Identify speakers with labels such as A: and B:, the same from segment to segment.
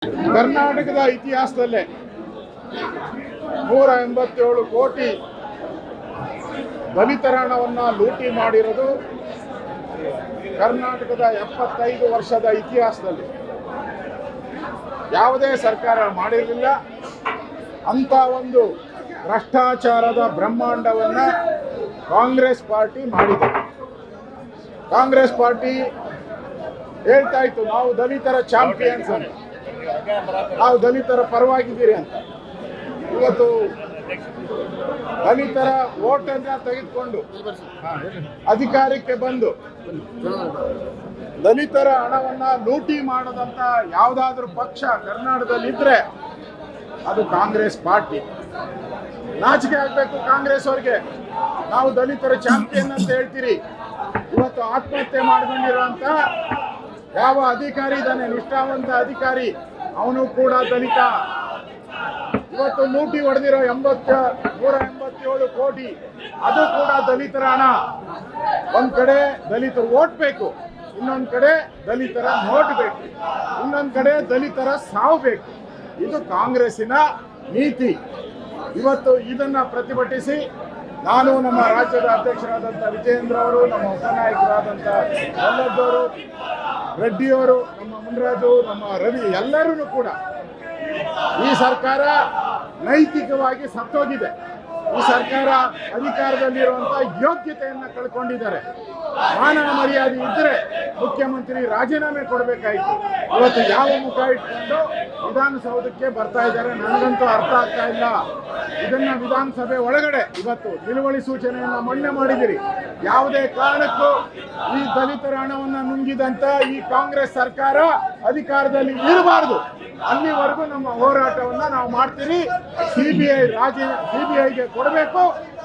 A: ಕರ್ನಾಟಕದ ಇತಿಹಾಸದಲ್ಲೇ 187 ಕೋಟಿ ದಲಿತರ ಹಣವನ್ನು ಲೂಟಿ ಮಾಡಿರೋದು ಕರ್ನಾಟಕದ 75 ವರ್ಷದ ಇತಿಹಾಸದಲ್ಲಿ ಯಾವುದೇ ಸರ್ಕಾರ ಮಾಡಿರಲಿಲ್ಲ. ಅಂತ ಒಂದು ಭ್ರಷ್ಟಾಚಾರದ ಬ್ರಹ್ಮಾಂಡವನ್ನು ಕಾಂಗ್ರೆಸ್ ಪಾರ್ಟಿ ಮಾಡಿದೆ. ಕಾಂಗ್ರೆಸ್ ಪಾರ್ಟಿ ಹೇಳ್ತಾ ಇತ್ತು, ನಾವು ದಲಿತರ ಚಾಂಪಿಯನ್ಸ್ ಅಂತ, ನಾವು ದಲಿತರ ಪರವಾಗಿದ್ದೀರಿ ಅಂತ. ಇವತ್ತು ದಲಿತರ ಓಟನ್ನು ತೆಗೆದುಕೊಂಡು ಅಧಿಕಾರಕ್ಕೆ ಬಂದು ದಲಿತರ ಹಣವನ್ನ ಲೂಟಿ ಮಾಡದಂತ ಯಾವುದಾದ್ರೂ ಪಕ್ಷ ಕರ್ನಾಟಕದಲ್ಲಿದ್ರೆ ಅದು ಕಾಂಗ್ರೆಸ್ ಪಾರ್ಟಿ. ನಾಚಿಕೆ ಆಗ್ಬೇಕು ಕಾಂಗ್ರೆಸ್ ಅವ್ರಿಗೆ. ನಾವು ದಲಿತರ ಚಾಂಪಿಯನ್ ಅಂತ ಹೇಳ್ತೀರಿ. ಇವತ್ತು ಆತ್ಮಹತ್ಯೆ ಮಾಡ್ಕೊಂಡಿರುವಂತ ಯಾವ ಅಧಿಕಾರಿ ಇದ್ದಾನೆ, ನಿಷ್ಠಾವಂತ ಅಧಿಕಾರಿ, ಅವನು ಕೂಡ ದಲಿತ. ಇವತ್ತು ಲೂಟಿ ಹೊಡೆದಿರೋ 187 ಕೋಟಿ ಅದು ಕೂಡ ದಲಿತರ ಹಣ. ಒಂದ್ ಕಡೆ ದಲಿತರು ಓಟ್ ಬೇಕು, ಇನ್ನೊಂದ್ ಕಡೆ ದಲಿತರ ನೋಟ್ ಬೇಕು, ಇನ್ನೊಂದ್ ಕಡೆ ದಲಿತರ ಸಾವು ಬೇಕು. ಇದು ಕಾಂಗ್ರೆಸ್ಸಿನ ನೀತಿ. ಇವತ್ತು ಇದನ್ನ ಪ್ರತಿಭಟಿಸಿ ನಾನು, ನಮ್ಮ ರಾಜ್ಯದ ಅಧ್ಯಕ್ಷರಾದಂಥ ವಿಜಯೇಂದ್ರ ಅವರು, ನಮ್ಮ ಉಪನಾಯಕರಾದಂಥ ವಲ್ಲಭವರು, ರೆಡ್ಡಿಯವರು, ನಮ್ಮ ಮುನ್ರಾಜು, ನಮ್ಮ ರವಿ, ಎಲ್ಲರೂ ಕೂಡ ಈ ಸರ್ಕಾರ ನೈತಿಕವಾಗಿ ಸತ್ತೋಗಿದೆ. ಈ ಸರ್ಕಾರ ಅಧಿಕಾರದಲ್ಲಿರುವಂಥ ಯೋಗ್ಯತೆಯನ್ನು ಕಳ್ಕೊಂಡಿದ್ದಾರೆ. ಮಾನವ ಮರ್ಯಾದೆ ಇದ್ದರೆ ಮುಖ್ಯಮಂತ್ರಿ ರಾಜೀನಾಮೆ ಕೊಡಬೇಕಾಯಿತು. ಇವತ್ತು ಯಾವ ಮುಖ ಇಟ್ಕೊಂಡು ವಿಧಾನಸೌಧಕ್ಕೆ ಬರ್ತಾ ಇದ್ದಾರೆ ನನಗಂತೂ ಅರ್ಥ ಆಗ್ತಾ ಇಲ್ಲ. ಇದನ್ನ ವಿಧಾನಸಭೆ ಒಳಗಡೆ ಇವತ್ತು ನಿಲುವಳಿ ಸೂಚನೆಯನ್ನು ಮನ್ನಣೆ ಮಾಡಿದಿರಿ. ಯಾವುದೇ ಕಾರಣಕ್ಕೂ ಈ ದಲಿತರ ಹಣವನ್ನು ನುಂಗಿದಂತ ಈ ಕಾಂಗ್ರೆಸ್ ಸರ್ಕಾರ ಅಧಿಕಾರದಲ್ಲಿ ಇರಬಾರದು. ಅಲ್ಲಿವರೆಗೂ ನಮ್ಮ ಹೋರಾಟವನ್ನ ನಾವು ಮಾಡ್ತೀವಿ. ಸಿಬಿಐಗೆ ಕೊಡಬೇಕು,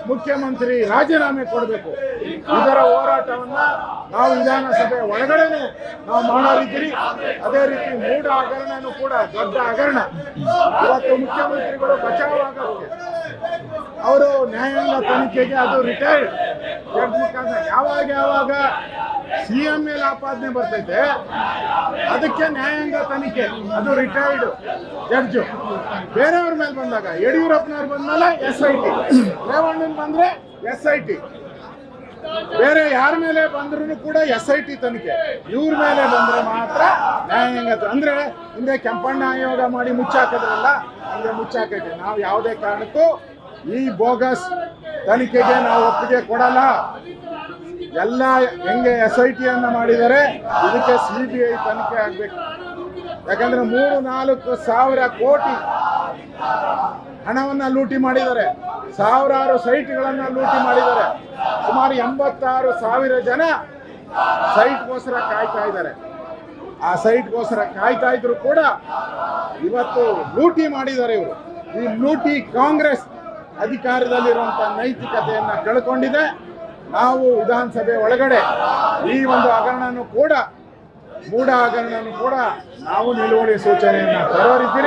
A: ಮುಖ್ಯಮಂತ್ರಿ ರಾಜೀನಾಮೆ ಕೊಡಬೇಕು. ಇದರ ಹೋರಾಟವನ್ನ ನಾವು ವಿಧಾನಸಭೆ ಒಳಗಡೆನೂ ನಾವು ಮಾಡೋರಿದ್ದೀರಿ. ಅದೇ ರೀತಿ ಮೂಢ ಹಗರಣನೂ ಕೂಡ ದೊಡ್ಡ ಹಗರಣ. ಇವತ್ತು ಮುಖ್ಯಮಂತ್ರಿಗಳು ಬಚಾವ್ ಆಗೋಕ್ಕೆ ಅವರು ನ್ಯಾಯಾಂಗ ತನಿಖೆಗೆ, ಅದು ರಿಟೈರ್ಡ್ ಜಡ್ಜ್ ಮುಖಾಂತರ ಯಾವಾಗ ಸಿಎಂ ಮೇಲೆ ಆಪಾದನೆ ಬರ್ತೈತೆ ಅದಕ್ಕೆ ನ್ಯಾಯಾಂಗ ತನಿಖೆ, ಅದು ರಿಟೈರ್ಡ್ ಜಡ್ಜು. ಬೇರೆಯವ್ರ ಮೇಲೆ ಬಂದಾಗ, ಯಡಿಯೂರಪ್ಪನವ್ರು ಬಂದ್ಮೇಲೆ SIT, ರೇವಣ್ಣನ್ ಬಂದ್ರೆ SIT, ಬೇರೆ ಯಾರ ಮೇಲೆ ಬಂದ್ರೂ ಕೂಡ SIT ತನಿಖೆ. ಇವ್ರ ಮೇಲೆ ಬಂದ್ರೆ ಮಾತ್ರ ನ್ಯಾಯಾಂಗ. ಅಂದ್ರೆ ಹಿಂದೆ ಕೆಂಪಣ್ಣ ಆಯೋಗ ಮಾಡಿ ಮುಚ್ಚಾಕಿದ್ರಲ್ಲ, ಹಿಂದೆ ಮುಚ್ಚಾಕೈತೆ. ನಾವು ಯಾವುದೇ ಕಾರಣಕ್ಕೂ ಈ ಬೋಗಸ್ ತನಿಖೆಗೆ ನಾವು ಒಪ್ಪಿಗೆ ಕೊಡಲ್ಲ. ಎಲ್ಲ ಹೆಂಗೆ SIT ಅನ್ನ ಮಾಡಿದರೆ ಇದಕ್ಕೆ CBI ತನಿಖೆ ಆಗ್ಬೇಕು. ಯಾಕಂದ್ರೆ 3-4 ಸಾವಿರ ಕೋಟಿ ಹಣವನ್ನ ಲೂಟಿ ಮಾಡಿದ್ದಾರೆ. ಸಾವಿರಾರು ಸೈಟ್ಗಳನ್ನ ಲೂಟಿ ಮಾಡಿದ್ದಾರೆ. ಸುಮಾರು 86,000 ಜನ ಸೈಟ್ಗೋಸ್ಕರ ಕಾಯ್ತಾ ಇದ್ದಾರೆ. ಆ ಸೈಟ್ಗೋಸ್ಕರ ಕಾಯ್ತಾ ಇದ್ರು ಕೂಡ ಇವತ್ತು ಲೂಟಿ ಮಾಡಿದ್ದಾರೆ ಇವರು. ಈ ಲೂಟಿ ಕಾಂಗ್ರೆಸ್ ಅಧಿಕಾರದಲ್ಲಿರುವಂತ ನೈತಿಕತೆಯನ್ನ ಕಳ್ಕೊಂಡಿದೆ. ನಾವು ವಿಧಾನಸಭೆ ಒಳಗಡೆ ಈ ಒಂದು ಹಗರಣನೂ ಕೂಡ, ಮೂಢ ಹಗರಣನೂ ಕೂಡ ನಾವು ನಿಲುವಳಿ ಸೂಚನೆಯನ್ನ ತರೋರಿದ್ದೀರಿ.